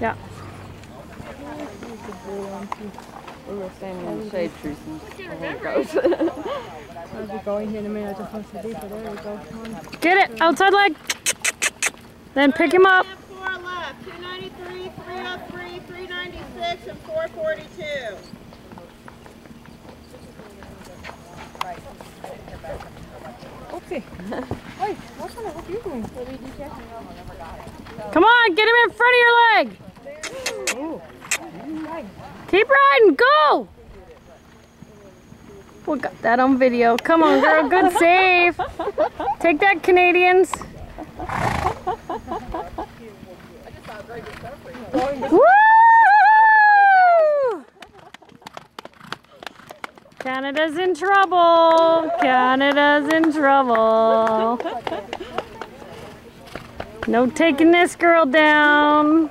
Yeah. We were standing in the shade tree since the whole goes. I'll be going here in a minute. I just want to deeper. There we go. Come on. Get it, outside leg. Then pick him up. 4 left, 293, 303, 396, and 442. Oopsie. Wait, what are you doing? Come on, get him in front of your leg. Keep riding, go. We got that on video. Come on, girl, good save. Take that, Canadians. Woo! Canada's in trouble. Canada's in trouble. No taking this girl down.